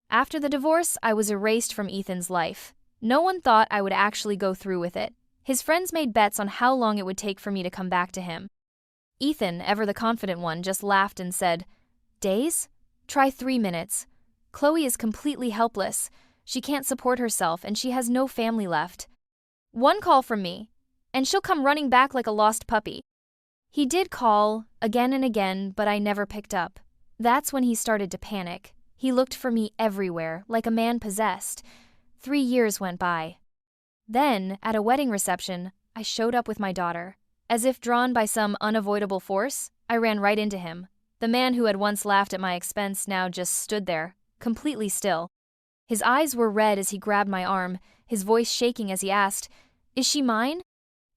After the divorce, I was erased from Ethan's life. No one thought I would actually go through with it. His friends made bets on how long it would take for me to come back to him. Ethan, ever the confident one, just laughed and said, "Days? Try 3 minutes. Chloe is completely helpless. She can't support herself and she has no family left. One call from me, and she'll come running back like a lost puppy." He did call, again and again, but I never picked up. That's when he started to panic. He looked for me everywhere, like a man possessed. 3 years went by. Then, at a wedding reception, I showed up with my daughter. As if drawn by some unavoidable force, I ran right into him. The man who had once laughed at my expense now just stood there, completely still. His eyes were red as he grabbed my arm, his voice shaking as he asked, "Is she mine?"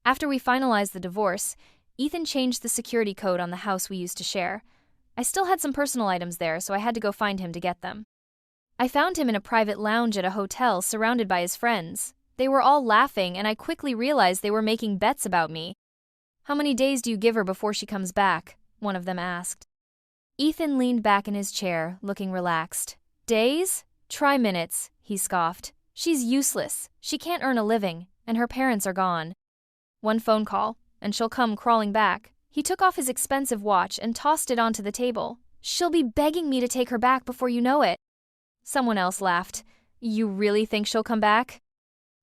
After we finalized the divorce, Ethan changed the security code on the house we used to share. I still had some personal items there, so I had to go find him to get them. I found him in a private lounge at a hotel surrounded by his friends. They were all laughing, and I quickly realized they were making bets about me. "How many days do you give her before she comes back?" one of them asked. Ethan leaned back in his chair, looking relaxed. "Days? Try minutes," he scoffed. "She's useless. She can't earn a living, and her parents are gone. One phone call, and she'll come crawling back." He took off his expensive watch and tossed it onto the table. "She'll be begging me to take her back before you know it." Someone else laughed. "You really think she'll come back?"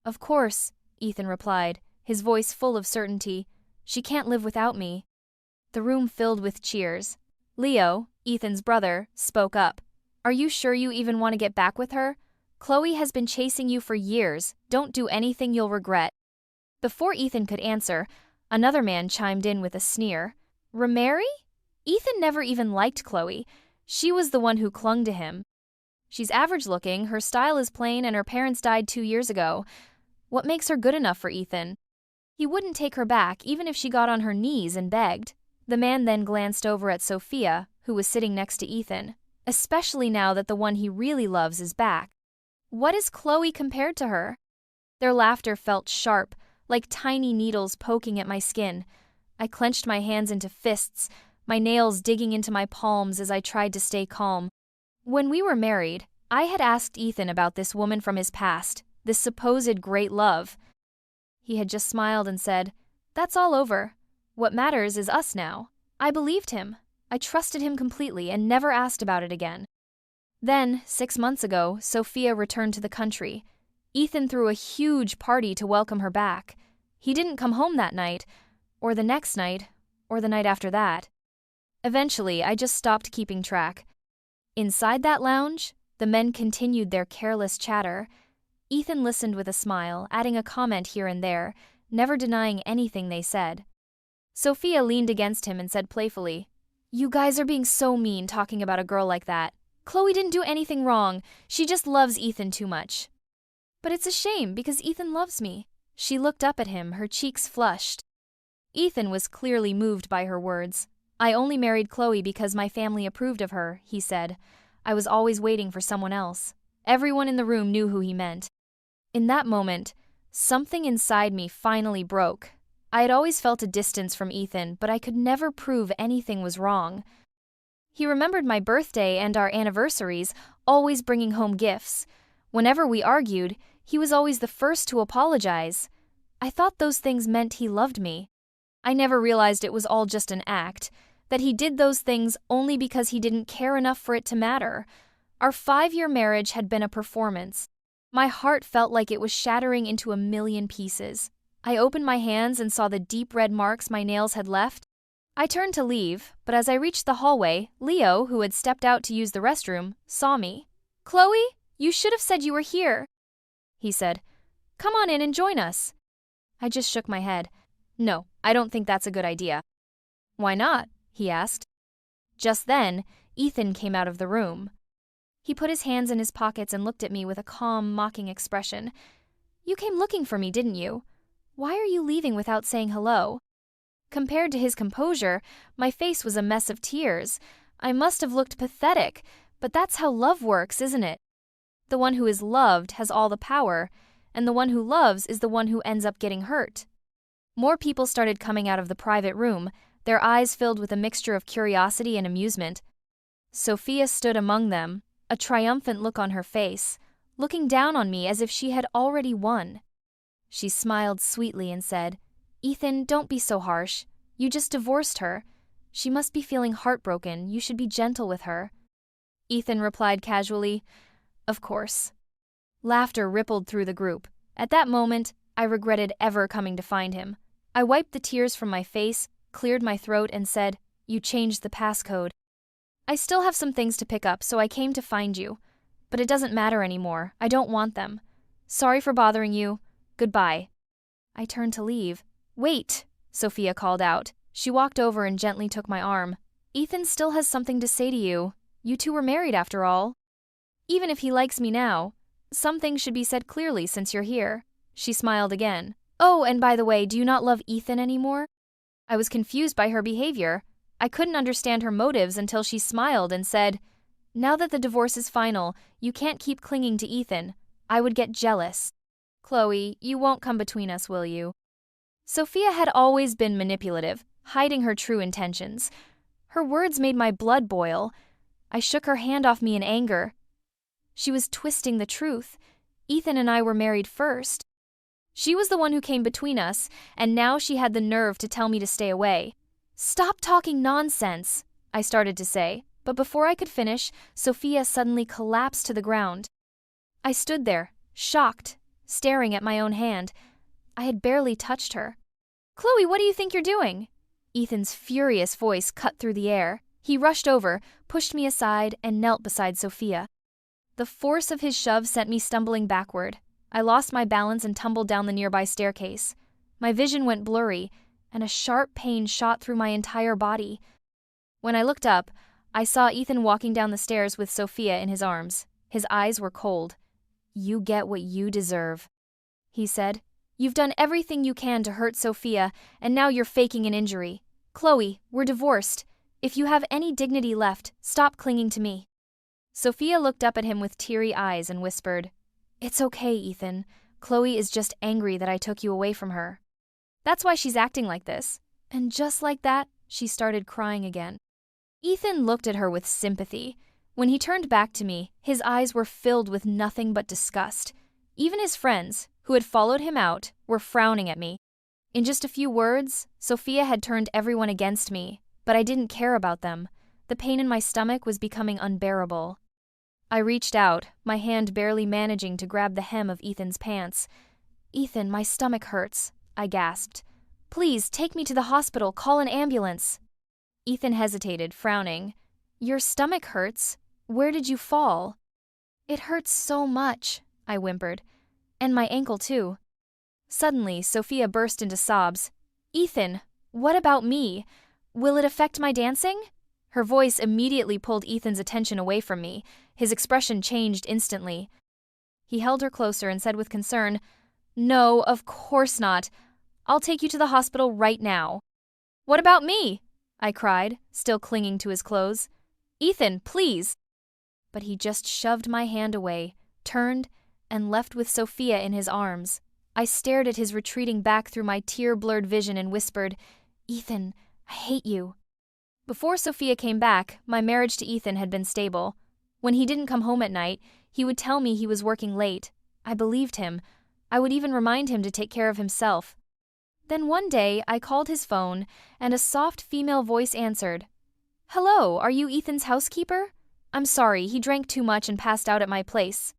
"Of course," Ethan replied, his voice full of certainty. "She can't live without me." The room filled with cheers. Leo, Ethan's brother, spoke up. "Are you sure you even want to get back with her? Chloe has been chasing you for years. Don't do anything you'll regret." Before Ethan could answer, another man chimed in with a sneer. "Remarry? Ethan never even liked Chloe. She was the one who clung to him. She's average-looking, her style is plain, and her parents died 2 years ago. What makes her good enough for Ethan? He wouldn't take her back even if she got on her knees and begged." The man then glanced over at Sophia, who was sitting next to Ethan, especially now that the one he really loves is back. "What is Chloe compared to her?" Their laughter felt sharp, like tiny needles poking at my skin. I clenched my hands into fists, my nails digging into my palms as I tried to stay calm. When we were married, I had asked Ethan about this woman from his past, this supposed great love. He had just smiled and said, "That's all over. What matters is us now." I believed him. I trusted him completely and never asked about it again. Then, 6 months ago, Sophia returned to the country. Ethan threw a huge party to welcome her back. He didn't come home that night, or the next night, or the night after that. Eventually, I just stopped keeping track. Inside that lounge, the men continued their careless chatter. Ethan listened with a smile, adding a comment here and there, never denying anything they said. Sophia leaned against him and said playfully, "You guys are being so mean talking about a girl like that. Chloe didn't do anything wrong. She just loves Ethan too much." "But it's a shame because Ethan loves me." She looked up at him, her cheeks flushed. Ethan was clearly moved by her words. "I only married Chloe because my family approved of her," he said. "I was always waiting for someone else." Everyone in the room knew who he meant. In that moment, something inside me finally broke. I had always felt a distance from Ethan, but I could never prove anything was wrong. He remembered my birthday and our anniversaries, always bringing home gifts. Whenever we argued, he was always the first to apologize. I thought those things meant he loved me. I never realized it was all just an act, that he did those things only because he didn't care enough for it to matter. Our 5-year marriage had been a performance. My heart felt like it was shattering into a million pieces. I opened my hands and saw the deep red marks my nails had left. I turned to leave, but as I reached the hallway, Leo, who had stepped out to use the restroom, saw me. "Chloe, you should have said you were here," he said. "Come on in and join us." I just shook my head. "No, I don't think that's a good idea." "Why not?" he asked. Just then, Ethan came out of the room. He put his hands in his pockets and looked at me with a calm, mocking expression. "You came looking for me, didn't you? Why are you leaving without saying hello?" Compared to his composure, my face was a mess of tears. I must have looked pathetic, but that's how love works, isn't it? The one who is loved has all the power, and the one who loves is the one who ends up getting hurt. More people started coming out of the private room, their eyes filled with a mixture of curiosity and amusement. Sophia stood among them, a triumphant look on her face, looking down on me as if she had already won. She smiled sweetly and said, "Ethan, don't be so harsh. You just divorced her. She must be feeling heartbroken. You should be gentle with her." Ethan replied casually, "Of course." Laughter rippled through the group. At that moment, I regretted ever coming to find him. I wiped the tears from my face, cleared my throat, and said, "You changed the passcode. I still have some things to pick up, so I came to find you. But it doesn't matter anymore. I don't want them. Sorry for bothering you. Goodbye." I turned to leave. "Wait," Sophia called out. She walked over and gently took my arm. "Ethan still has something to say to you. You two were married after all. Even if he likes me now, some things should be said clearly since you're here." She smiled again. "Oh, and by the way, do you not love Ethan anymore?" I was confused by her behavior. I couldn't understand her motives until she smiled and said, "Now that the divorce is final, you can't keep clinging to Ethan. I would get jealous. Chloe, you won't come between us, will you?" Sophia had always been manipulative, hiding her true intentions. Her words made my blood boil. I shook her hand off me in anger. She was twisting the truth. Ethan and I were married first. She was the one who came between us, and now she had the nerve to tell me to stay away. "Stop talking nonsense," I started to say, but before I could finish, Sophia suddenly collapsed to the ground. I stood there, shocked, staring at my own hand. I had barely touched her. "Chloe, what do you think you're doing?" Ethan's furious voice cut through the air. He rushed over, pushed me aside, and knelt beside Sophia. The force of his shove sent me stumbling backward. I lost my balance and tumbled down the nearby staircase. My vision went blurry, and a sharp pain shot through my entire body. When I looked up, I saw Ethan walking down the stairs with Sophia in his arms. His eyes were cold. "You get what you deserve," he said. "You've done everything you can to hurt Sophia, and now you're faking an injury. Chloe, we're divorced. If you have any dignity left, stop clinging to me." Sophia looked up at him with teary eyes and whispered, "It's okay, Ethan. Chloe is just angry that I took you away from her. That's why she's acting like this." And just like that, she started crying again. Ethan looked at her with sympathy. When he turned back to me, his eyes were filled with nothing but disgust. Even his friends, who had followed him out, were frowning at me. In just a few words, Sophia had turned everyone against me, but I didn't care about them. The pain in my stomach was becoming unbearable. I reached out, my hand barely managing to grab the hem of Ethan's pants. "Ethan, my stomach hurts," I gasped. "Please, take me to the hospital, call an ambulance." Ethan hesitated, frowning. "Your stomach hurts? Where did you fall?" "It hurts so much," I whimpered. "And my ankle, too." Suddenly, Sophia burst into sobs. "Ethan, what about me? Will it affect my dancing?" Her voice immediately pulled Ethan's attention away from me. His expression changed instantly. He held her closer and said with concern, "No, of course not. I'll take you to the hospital right now." "What about me?" I cried, still clinging to his clothes. "Ethan, please." But he just shoved my hand away, turned, and left with Sophia in his arms. I stared at his retreating back through my tear-blurred vision and whispered, "Ethan, I hate you." Before Sophia came back, my marriage to Ethan had been stable. When he didn't come home at night, he would tell me he was working late. I believed him. I would even remind him to take care of himself. Then one day, I called his phone, and a soft female voice answered. "Hello, are you Ethan's housekeeper? I'm sorry, he drank too much and passed out at my place.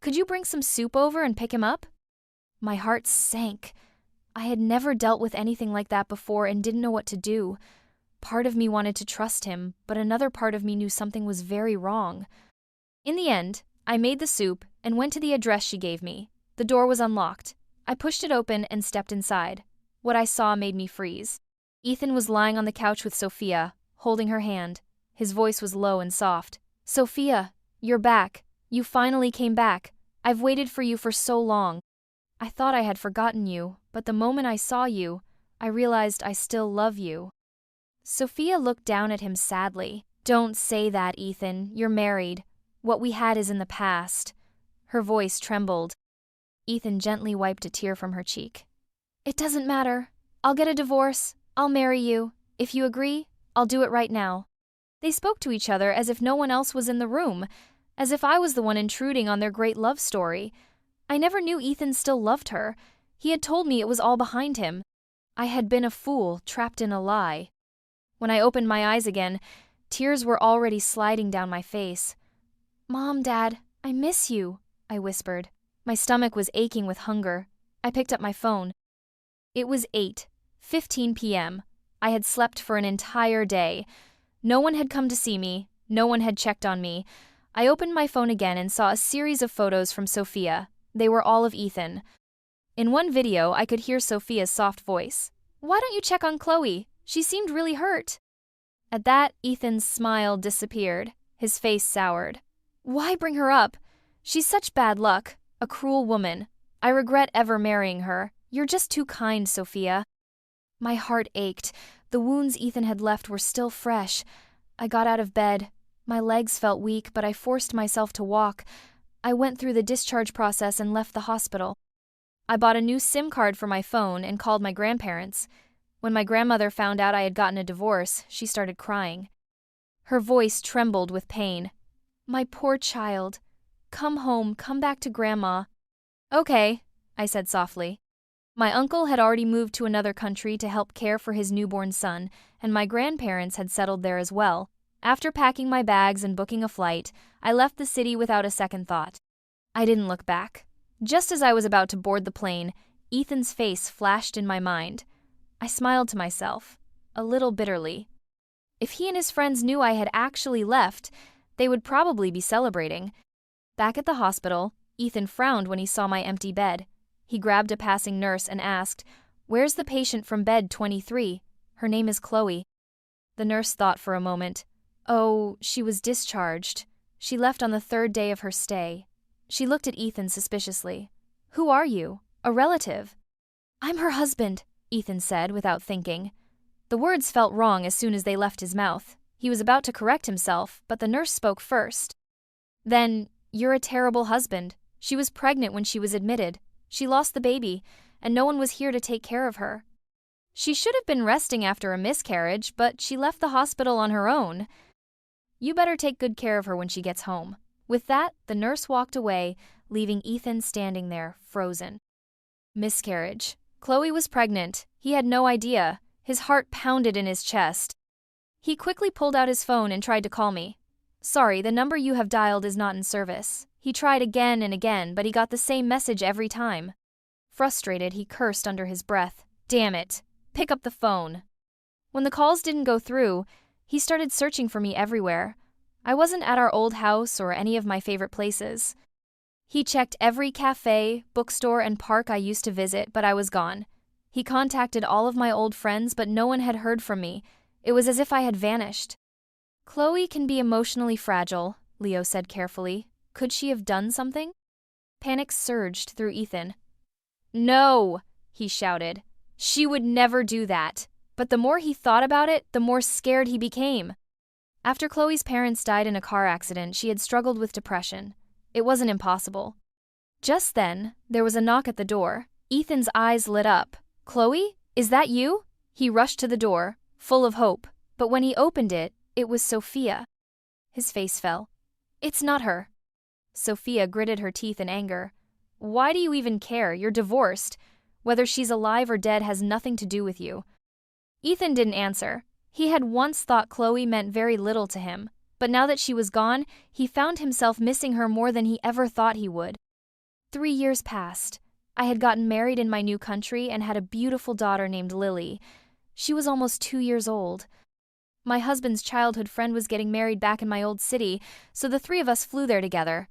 Could you bring some soup over and pick him up?" My heart sank. I had never dealt with anything like that before and didn't know what to do. Part of me wanted to trust him, but another part of me knew something was very wrong. In the end, I made the soup and went to the address she gave me. The door was unlocked. I pushed it open and stepped inside. What I saw made me freeze. Ethan was lying on the couch with Sophia, holding her hand. His voice was low and soft. "Sophia, you're back. You finally came back. I've waited for you for so long. I thought I had forgotten you, but the moment I saw you, I realized I still love you." Sophia looked down at him sadly. "Don't say that, Ethan. You're married. What we had is in the past." Her voice trembled. Ethan gently wiped a tear from her cheek. "It doesn't matter. I'll get a divorce. I'll marry you. If you agree, I'll do it right now." They spoke to each other as if no one else was in the room. as if I was the one intruding on their great love story. I never knew Ethan still loved her. He had told me it was all behind him. I had been a fool, trapped in a lie. When I opened my eyes again, tears were already sliding down my face. "Mom, Dad, I miss you," I whispered. My stomach was aching with hunger. I picked up my phone. It was 8:15 p.m. I had slept for an entire day. No one had come to see me. No one had checked on me. I opened my phone again and saw a series of photos from Sophia. They were all of Ethan. In one video, I could hear Sophia's soft voice. "Why don't you check on Chloe? She seemed really hurt." At that, Ethan's smile disappeared. His face soured. "Why bring her up? She's such bad luck. A cruel woman. I regret ever marrying her. You're just too kind, Sophia." My heart ached. The wounds Ethan had left were still fresh. I got out of bed. My legs felt weak, but I forced myself to walk. I went through the discharge process and left the hospital. I bought a new SIM card for my phone and called my grandparents. When my grandmother found out I had gotten a divorce, she started crying. Her voice trembled with pain. "My poor child. Come home, come back to Grandma." "Okay," I said softly. My uncle had already moved to another country to help care for his newborn son, and my grandparents had settled there as well. After packing my bags and booking a flight, I left the city without a second thought. I didn't look back. Just as I was about to board the plane, Ethan's face flashed in my mind. I smiled to myself, a little bitterly. If he and his friends knew I had actually left, they would probably be celebrating. Back at the hospital, Ethan frowned when he saw my empty bed. He grabbed a passing nurse and asked, "Where's the patient from bed 23? Her name is Chloe." The nurse thought for a moment. "Oh, she was discharged. She left on the 3rd day of her stay." She looked at Ethan suspiciously. "Who are you? A relative?" "I'm her husband," Ethan said without thinking. The words felt wrong as soon as they left his mouth. He was about to correct himself, but the nurse spoke first. "Then, you're a terrible husband. She was pregnant when she was admitted. She lost the baby, and no one was here to take care of her. She should have been resting after a miscarriage, but she left the hospital on her own. You better take good care of her when she gets home." With that, the nurse walked away, leaving Ethan standing there, frozen. Miscarriage. Chloe was pregnant. He had no idea. His heart pounded in his chest. He quickly pulled out his phone and tried to call me. "Sorry, the number you have dialed is not in service." He tried again and again, but he got the same message every time. Frustrated, he cursed under his breath. "Damn it! Pick up the phone." When the calls didn't go through, he started searching for me everywhere. I wasn't at our old house or any of my favorite places. He checked every cafe, bookstore, and park I used to visit, but I was gone. He contacted all of my old friends, but no one had heard from me. It was as if I had vanished. "Chloe can be emotionally fragile," Leo said carefully. "Could she have done something?" Panic surged through Ethan. "No!" he shouted. "She would never do that." But the more he thought about it, the more scared he became. After Chloe's parents died in a car accident, she had struggled with depression. It wasn't impossible. Just then, there was a knock at the door. Ethan's eyes lit up. "Chloe? Is that you?" He rushed to the door, full of hope, but when he opened it, it was Sophia. His face fell. "It's not her." Sophia gritted her teeth in anger. "Why do you even care? You're divorced. Whether she's alive or dead has nothing to do with you." Ethan didn't answer. He had once thought Chloe meant very little to him, but now that she was gone, he found himself missing her more than he ever thought he would. 3 years passed. I had gotten married in my new country and had a beautiful daughter named Lily. She was almost 2 years old. My husband's childhood friend was getting married back in my old city, so the 3 of us flew there together.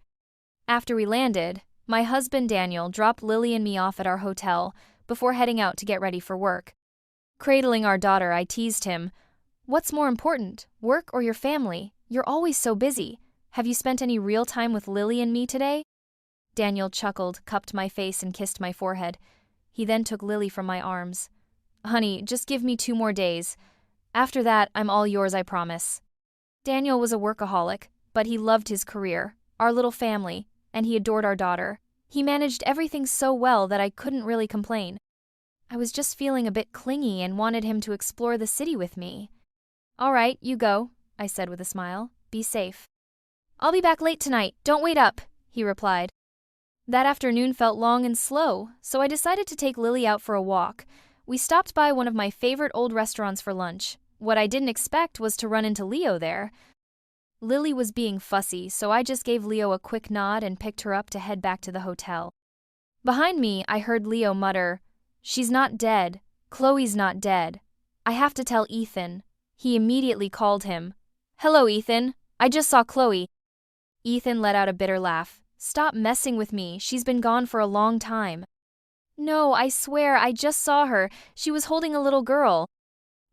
After we landed, my husband Daniel dropped Lily and me off at our hotel before heading out to get ready for work. Cradling our daughter, I teased him, "What's more important, work or your family? You're always so busy. Have you spent any real time with Lily and me today?" Daniel chuckled, cupped my face, and kissed my forehead. He then took Lily from my arms. "Honey, just give me 2 more days. After that, I'm all yours, I promise." Daniel was a workaholic, but he loved his career, our little family, and he adored our daughter. He managed everything so well that I couldn't really complain. I was just feeling a bit clingy and wanted him to explore the city with me. "All right, you go," I said with a smile. "Be safe." I'll be back late tonight, don't wait up, he replied. That afternoon felt long and slow, so I decided to take Lily out for a walk. We stopped by one of my favorite old restaurants for lunch. What I didn't expect was to run into Leo there. Lily was being fussy, so I just gave Leo a quick nod and picked her up to head back to the hotel. Behind me, I heard Leo mutter, "She's not dead. Chloe's not dead. I have to tell Ethan." He immediately called him. "Hello, Ethan. I just saw Chloe." Ethan let out a bitter laugh. "Stop messing with me. She's been gone for a long time." "No, I swear, I just saw her. She was holding a little girl.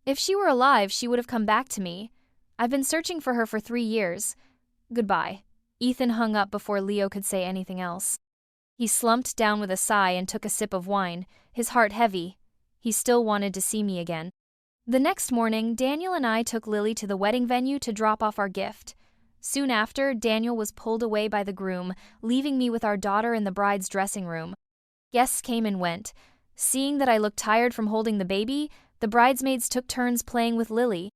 If she were alive, she would have come back to me. I've been searching for her for 3 years. Goodbye." Ethan hung up before Leo could say anything else. He slumped down with a sigh and took a sip of wine, his heart heavy. He still wanted to see me again. The next morning, Daniel and I took Lily to the wedding venue to drop off our gift. Soon after, Daniel was pulled away by the groom, leaving me with our daughter in the bride's dressing room. Guests came and went. Seeing that I looked tired from holding the baby, the bridesmaids took turns playing with Lily.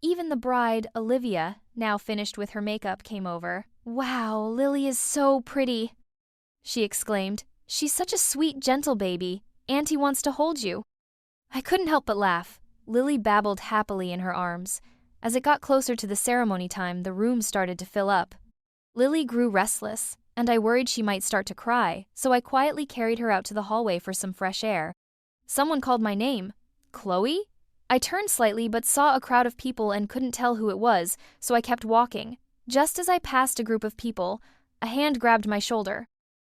Even the bride, Olivia, now finished with her makeup, came over. "Wow, Lily is so pretty," she exclaimed. "She's such a sweet, gentle baby. Auntie wants to hold you." I couldn't help but laugh. Lily babbled happily in her arms. As it got closer to the ceremony time, the room started to fill up. Lily grew restless, and I worried she might start to cry, so I quietly carried her out to the hallway for some fresh air. Someone called my name. "Chloe?" I turned slightly but saw a crowd of people and couldn't tell who it was, so I kept walking. Just as I passed a group of people, a hand grabbed my shoulder.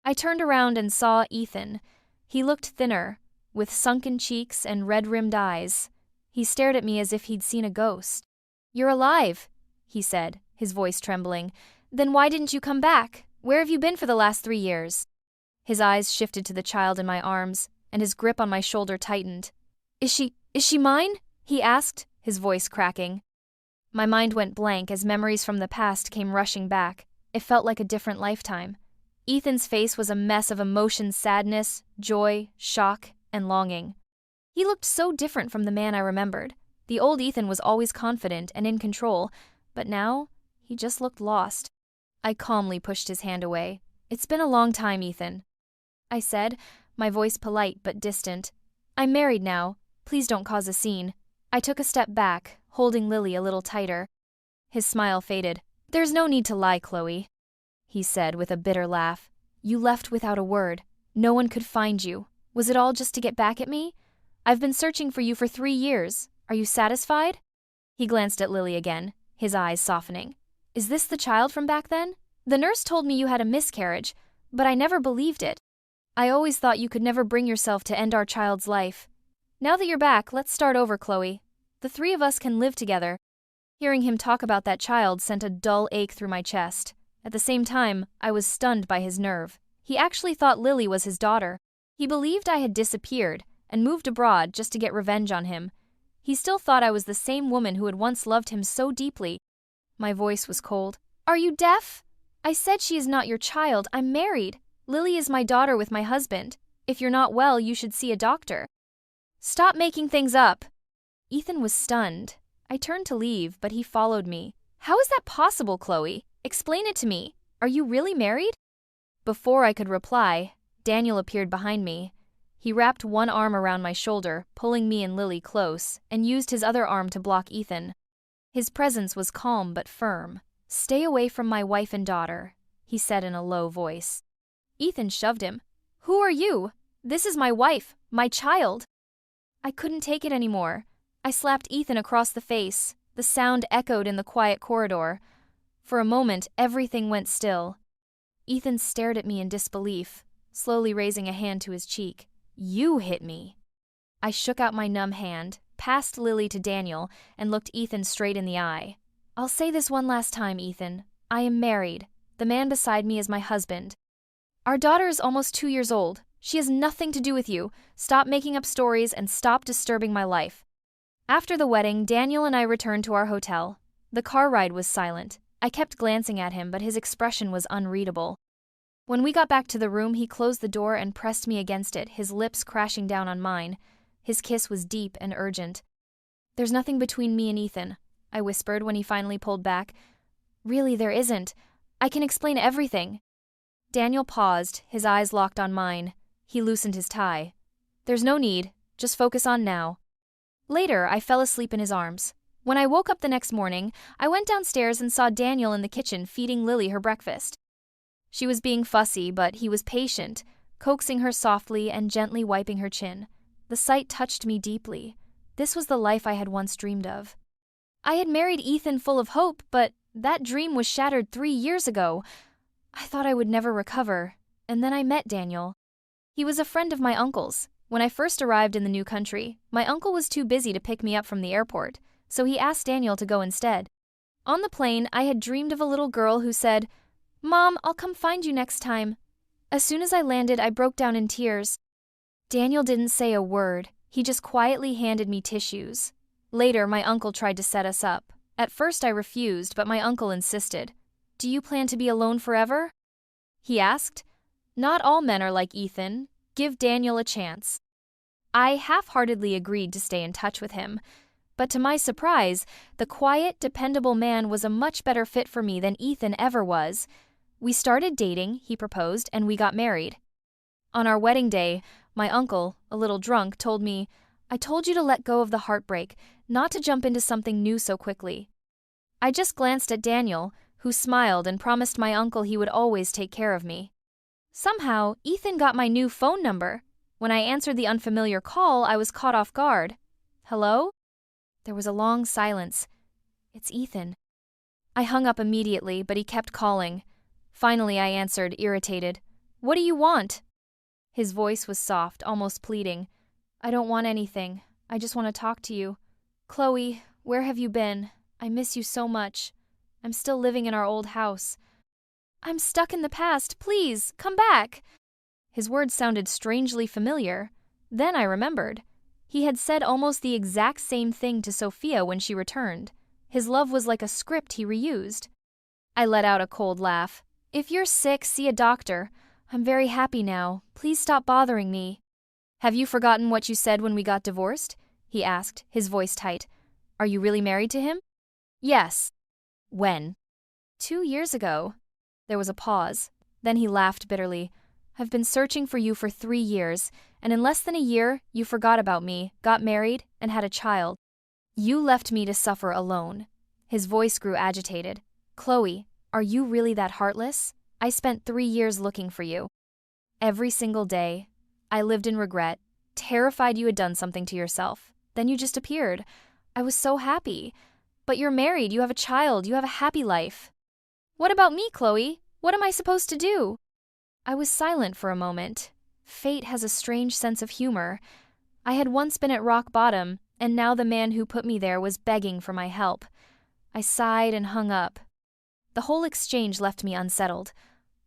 I turned around and saw Ethan. He looked thinner, with sunken cheeks and red-rimmed eyes. He stared at me as if he'd seen a ghost. "You're alive," he said, his voice trembling. "Then why didn't you come back? Where have you been for the last 3 years?" His eyes shifted to the child in my arms, and his grip on my shoulder tightened. Is she mine?" he asked, his voice cracking. My mind went blank as memories from the past came rushing back. It felt like a different lifetime. Ethan's face was a mess of emotions: sadness, joy, shock, and longing. He looked so different from the man I remembered. The old Ethan was always confident and in control, but now he just looked lost. I calmly pushed his hand away. "It's been a long time, Ethan," I said, my voice polite but distant. "I'm married now. Please don't cause a scene." I took a step back, holding Lily a little tighter. His smile faded. "There's no need to lie, Chloe," he said with a bitter laugh. "You left without a word. No one could find you. Was it all just to get back at me? I've been searching for you for 3 years. Are you satisfied?" He glanced at Lily again, his eyes softening. "Is this the child from back then? The nurse told me you had a miscarriage, but I never believed it. I always thought you could never bring yourself to end our child's life. Now that you're back, let's start over, Chloe. The 3 of us can live together." Hearing him talk about that child sent a dull ache through my chest. At the same time, I was stunned by his nerve. He actually thought Lily was his daughter. He believed I had disappeared and moved abroad just to get revenge on him. He still thought I was the same woman who had once loved him so deeply. My voice was cold. "Are you deaf? I said she is not your child. I'm married. Lily is my daughter with my husband. If you're not well, you should see a doctor." "Stop making things up." Ethan was stunned. I turned to leave, but he followed me. "How is that possible, Chloe? Explain it to me. Are you really married?" Before I could reply, Daniel appeared behind me. He wrapped one arm around my shoulder, pulling me and Lily close, and used his other arm to block Ethan. His presence was calm but firm. "Stay away from my wife and daughter," he said in a low voice. Ethan shoved him. "Who are you? This is my wife, my child." I couldn't take it anymore. I slapped Ethan across the face. The sound echoed in the quiet corridor. For a moment, everything went still. Ethan stared at me in disbelief, slowly raising a hand to his cheek. "You hit me." I shook out my numb hand, passed Lily to Daniel, and looked Ethan straight in the eye. "I'll say this one last time, Ethan. I am married. The man beside me is my husband. Our daughter is almost 2 years old. She has nothing to do with you. Stop making up stories and stop disturbing my life." After the wedding, Daniel and I returned to our hotel. The car ride was silent. I kept glancing at him, but his expression was unreadable. When we got back to the room, he closed the door and pressed me against it, his lips crashing down on mine. His kiss was deep and urgent. "There's nothing between me and Ethan," I whispered when he finally pulled back. "Really, there isn't. I can explain everything. Daniel paused, his eyes locked on mine. He loosened his tie. There's no need, just focus on now. Later, I fell asleep in his arms. When I woke up the next morning, I went downstairs and saw Daniel in the kitchen feeding Lily her breakfast. She was being fussy, but he was patient, coaxing her softly and gently wiping her chin. The sight touched me deeply. This was the life I had once dreamed of. I had married Ethan full of hope, but that dream was shattered 3 years ago. I thought I would never recover, and then I met Daniel. He was a friend of my uncle's. When I first arrived in the new country, my uncle was too busy to pick me up from the airport, so he asked Daniel to go instead. On the plane, I had dreamed of a little girl who said, "Mom, I'll come find you next time." As soon as I landed, I broke down in tears. Daniel didn't say a word. He just quietly handed me tissues. Later, my uncle tried to set us up. At first, I refused, but my uncle insisted. "Do you plan to be alone forever?" he asked. "Not all men are like Ethan. Give Daniel a chance." I half-heartedly agreed to stay in touch with him. But to my surprise, the quiet, dependable man was a much better fit for me than Ethan ever was. We started dating, he proposed, and we got married. On our wedding day, my uncle, a little drunk, told me, "I told you to let go of the heartbreak, not to jump into something new so quickly." I just glanced at Daniel, who smiled and promised my uncle he would always take care of me. Somehow, Ethan got my new phone number. When I answered the unfamiliar call, I was caught off guard. "Hello?" There was a long silence. "It's Ethan." I hung up immediately, but he kept calling. Finally, I answered, irritated. "What do you want?" His voice was soft, almost pleading. "I don't want anything. I just want to talk to you. Chloe, where have you been? I miss you so much. I'm still living in our old house. I'm stuck in the past. Please, come back." His words sounded strangely familiar. Then I remembered. He had said almost the exact same thing to Sophia when she returned. His love was like a script he reused. I let out a cold laugh. "If you're sick, see a doctor. I'm very happy now. Please stop bothering me." "Have you forgotten what you said when we got divorced?" he asked, his voice tight. "Are you really married to him?" "Yes." "When?" "2 years ago." There was a pause. Then he laughed bitterly. "I've been searching for you for 3 years, and in less than a year, you forgot about me, got married, and had a child. You left me to suffer alone." His voice grew agitated. "Chloe, are you really that heartless? I spent 3 years looking for you. Every single day. I lived in regret, terrified you had done something to yourself. Then you just appeared. I was so happy. But you're married, you have a child, you have a happy life. What about me, Chloe? What am I supposed to do?" I was silent for a moment. Fate has a strange sense of humor. I had once been at rock bottom, and now the man who put me there was begging for my help. I sighed and hung up. The whole exchange left me unsettled.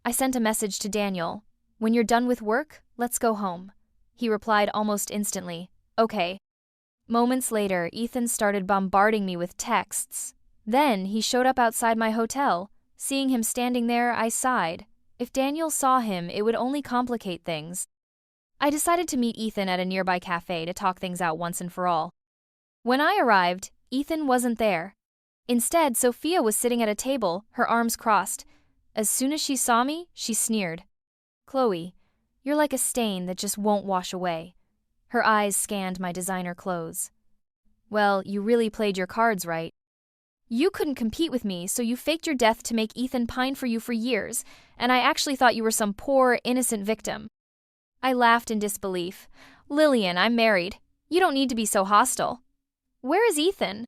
I sent a message to Daniel. "When you're done with work, let's go home." He replied almost instantly, "Okay." Moments later, Ethan started bombarding me with texts. Then he showed up outside my hotel. Seeing him standing there, I sighed. If Daniel saw him, it would only complicate things. I decided to meet Ethan at a nearby cafe to talk things out once and for all. When I arrived, Ethan wasn't there. Instead, Sophia was sitting at a table, her arms crossed. As soon as she saw me, she sneered. "Chloe, you're like a stain that just won't wash away." Her eyes scanned my designer clothes. "Well, you really played your cards right. You couldn't compete with me, so you faked your death to make Ethan pine for you for years, and I actually thought you were some poor, innocent victim." I laughed in disbelief. "Lillian, I'm married. You don't need to be so hostile." "Where is Ethan?"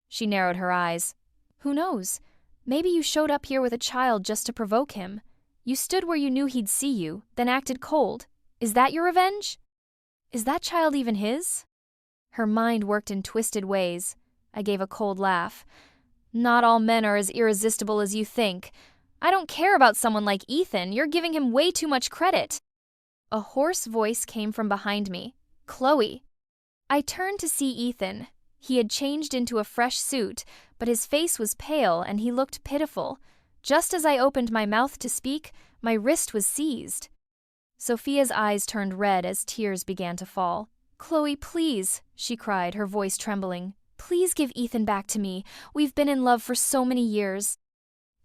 She narrowed her eyes. "Who knows? Maybe you showed up here with a child just to provoke him. You stood where you knew he'd see you, then acted cold. Is that your revenge? Is that child even his?" Her mind worked in twisted ways. I gave a cold laugh. "Not all men are as irresistible as you think. I don't care about someone like Ethan. You're giving him way too much credit." A hoarse voice came from behind me. "Chloe." I turned to see Ethan. He had changed into a fresh suit, but his face was pale and he looked pitiful. Just as I opened my mouth to speak, my wrist was seized. Sophia's eyes turned red as tears began to fall. "Chloe, please," she cried, her voice trembling. "Please give Ethan back to me. We've been in love for so many years."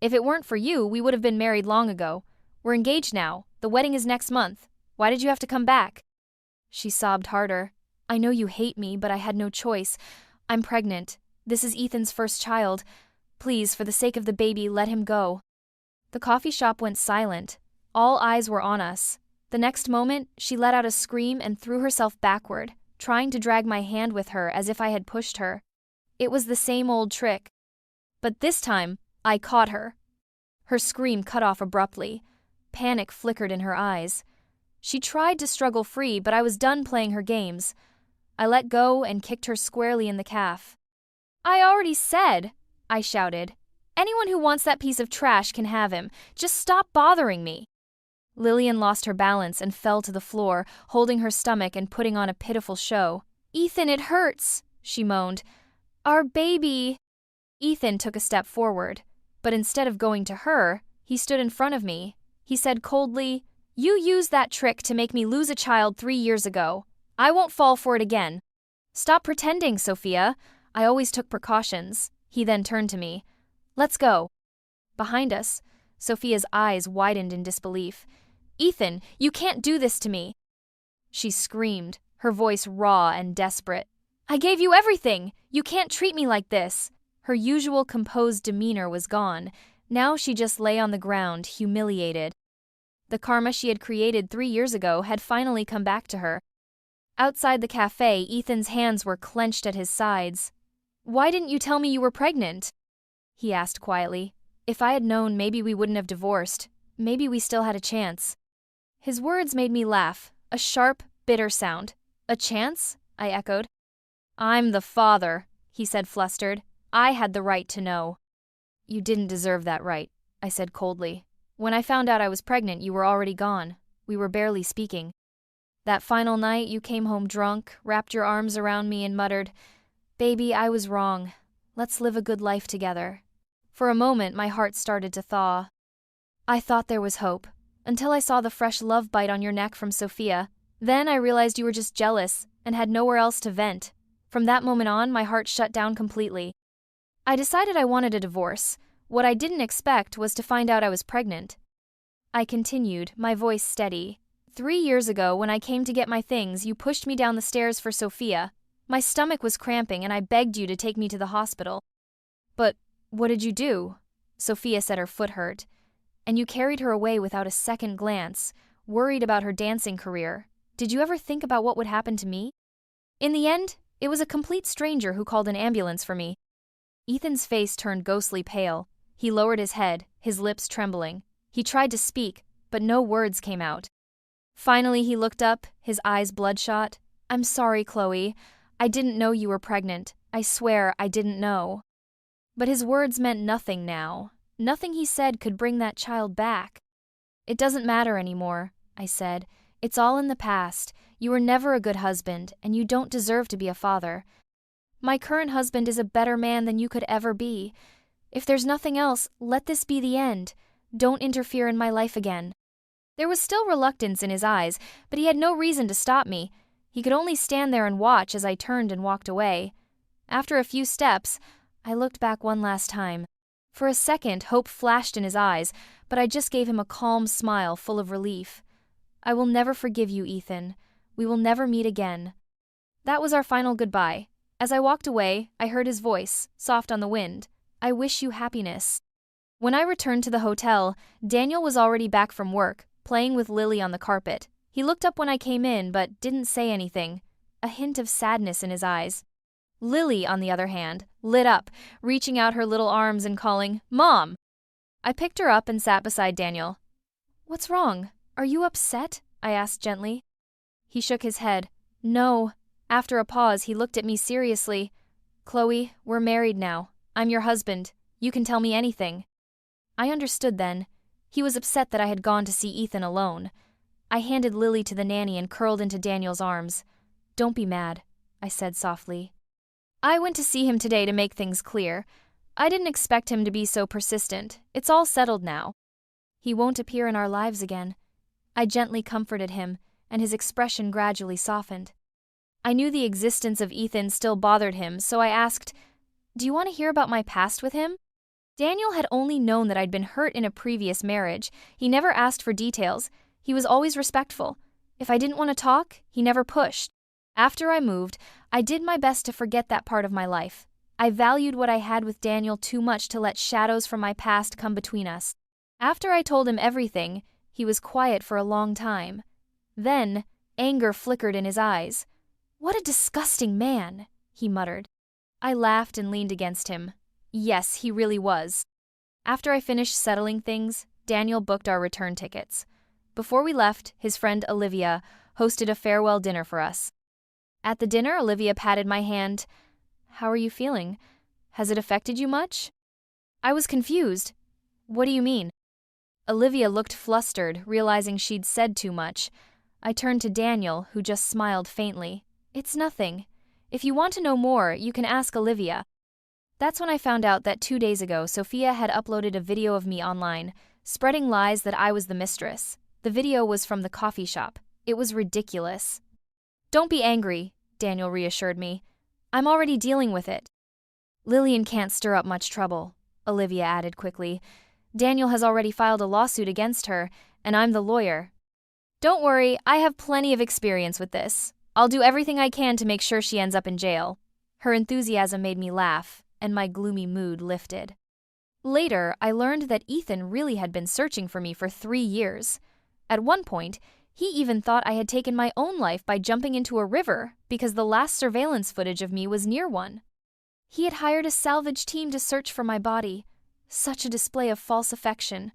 If it weren't for you, we would have been married long ago. We're engaged now. The wedding is next month. Why did you have to come back?" She sobbed harder. "I know you hate me, but I had no choice. I'm pregnant. This is Ethan's first child. Please, for the sake of the baby, let him go." The coffee shop went silent. All eyes were on us. The next moment, she let out a scream and threw herself backward, trying to drag my hand with her as if I had pushed her. It was the same old trick. But this time, I caught her. Her scream cut off abruptly. Panic flickered in her eyes. She tried to struggle free, but I was done playing her games. I let go and kicked her squarely in the calf. "I already said," I shouted. "Anyone who wants that piece of trash can have him. Just stop bothering me." Lillian lost her balance and fell to the floor, holding her stomach and putting on a pitiful show. "Ethan, it hurts," she moaned. "Our baby." Ethan took a step forward, but instead of going to her, he stood in front of me. He said coldly, "You used that trick to make me lose a child 3 years ago. I won't fall for it again. Stop pretending, Sophia. I always took precautions." He then turned to me. "Let's go." Behind us, Sophia's eyes widened in disbelief. "Ethan, you can't do this to me." She screamed, her voice raw and desperate. "I gave you everything. You can't treat me like this." Her usual composed demeanor was gone. Now she just lay on the ground, humiliated. The karma she had created 3 years ago had finally come back to her. Outside the cafe, Ethan's hands were clenched at his sides. "Why didn't you tell me you were pregnant?" he asked quietly. "If I had known, maybe we wouldn't have divorced. Maybe we still had a chance." His words made me laugh, a sharp, bitter sound. "A chance?" I echoed. "I'm the father," he said flustered. "I had the right to know." "You didn't deserve that right," I said coldly. "When I found out I was pregnant, you were already gone. We were barely speaking. That final night, you came home drunk, wrapped your arms around me and muttered, 'Baby, I was wrong. Let's live a good life together.' For a moment, my heart started to thaw. I thought there was hope, until I saw the fresh love bite on your neck from Sophia. Then I realized you were just jealous and had nowhere else to vent. From that moment on, my heart shut down completely. I decided I wanted a divorce. What I didn't expect was to find out I was pregnant." I continued, my voice steady. 3 years ago, when I came to get my things, you pushed me down the stairs for Sophia. My stomach was cramping and I begged you to take me to the hospital." "But what did you do?" Sophia said her foot hurt. "And you carried her away without a second glance, worried about her dancing career. Did you ever think about what would happen to me?" "In the end, it was a complete stranger who called an ambulance for me." Ethan's face turned ghostly pale. He lowered his head, his lips trembling. He tried to speak, but no words came out. Finally, he looked up, his eyes bloodshot. "I'm sorry, Chloe. I didn't know you were pregnant. I swear I didn't know." But his words meant nothing now. Nothing he said could bring that child back. "It doesn't matter anymore," I said. "It's all in the past. You were never a good husband, and you don't deserve to be a father. My current husband is a better man than you could ever be. If there's nothing else, let this be the end. Don't interfere in my life again." There was still reluctance in his eyes, but he had no reason to stop me. He could only stand there and watch as I turned and walked away. After a few steps, I looked back one last time. For a second, hope flashed in his eyes, but I just gave him a calm smile full of relief. "I will never forgive you, Ethan. We will never meet again." That was our final goodbye. As I walked away, I heard his voice, soft on the wind. "I wish you happiness." When I returned to the hotel, Daniel was already back from work, playing with Lily on the carpet. He looked up when I came in, but didn't say anything, a hint of sadness in his eyes. Lily, on the other hand, lit up, reaching out her little arms and calling, "Mom!" I picked her up and sat beside Daniel. "What's wrong? Are you upset?" I asked gently. He shook his head. "No." After a pause, he looked at me seriously. "Chloe, we're married now. I'm your husband. You can tell me anything." I understood then. He was upset that I had gone to see Ethan alone. I handed Lily to the nanny and curled into Daniel's arms. "Don't be mad," I said softly. "I went to see him today to make things clear. I didn't expect him to be so persistent. It's all settled now. He won't appear in our lives again." I gently comforted him, and his expression gradually softened. I knew the existence of Ethan still bothered him, so I asked, "Do you want to hear about my past with him?" Daniel had only known that I'd been hurt in a previous marriage. He never asked for details. He was always respectful. If I didn't want to talk, he never pushed. After I moved, I did my best to forget that part of my life. I valued what I had with Daniel too much to let shadows from my past come between us. After I told him everything, he was quiet for a long time. Then, anger flickered in his eyes. "What a disgusting man," he muttered. I laughed and leaned against him. Yes, he really was. After I finished settling things, Daniel booked our return tickets. Before we left, his friend Olivia hosted a farewell dinner for us. At the dinner, Olivia patted my hand. "How are you feeling? Has it affected you much?" I was confused. "What do you mean?" Olivia looked flustered, realizing she'd said too much. I turned to Daniel, who just smiled faintly. "It's nothing. If you want to know more, you can ask Olivia." That's when I found out that 2 days ago, Sophia had uploaded a video of me online, spreading lies that I was the mistress. The video was from the coffee shop. It was ridiculous. "Don't be angry," Daniel reassured me. "I'm already dealing with it." "Lillian can't stir up much trouble," Olivia added quickly. "Daniel has already filed a lawsuit against her, and I'm the lawyer." "Don't worry, I have plenty of experience with this. I'll do everything I can to make sure she ends up in jail." Her enthusiasm made me laugh, and my gloomy mood lifted. Later, I learned that Ethan really had been searching for me for 3 years. At one point, he even thought I had taken my own life by jumping into a river because the last surveillance footage of me was near one. He had hired a salvage team to search for my body. Such a display of false affection.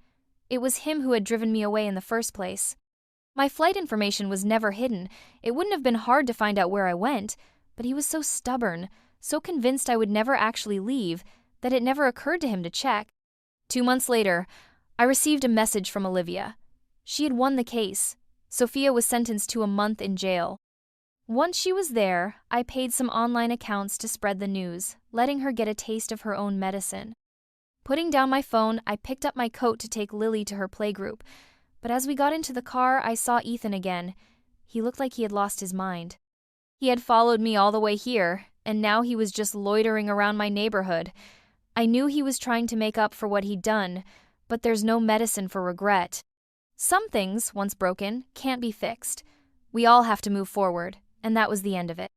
It was him who had driven me away in the first place. My flight information was never hidden. It wouldn't have been hard to find out where I went, but he was so stubborn, so convinced I would never actually leave, that it never occurred to him to check. 2 months later, I received a message from Olivia. She had won the case. Sophia was sentenced to a month in jail. Once she was there, I paid some online accounts to spread the news, letting her get a taste of her own medicine. Putting down my phone, I picked up my coat to take Lily to her playgroup, but as we got into the car, I saw Ethan again. He looked like he had lost his mind. He had followed me all the way here, and now he was just loitering around my neighborhood. I knew he was trying to make up for what he'd done, but there's no medicine for regret. Some things, once broken, can't be fixed. We all have to move forward, and that was the end of it.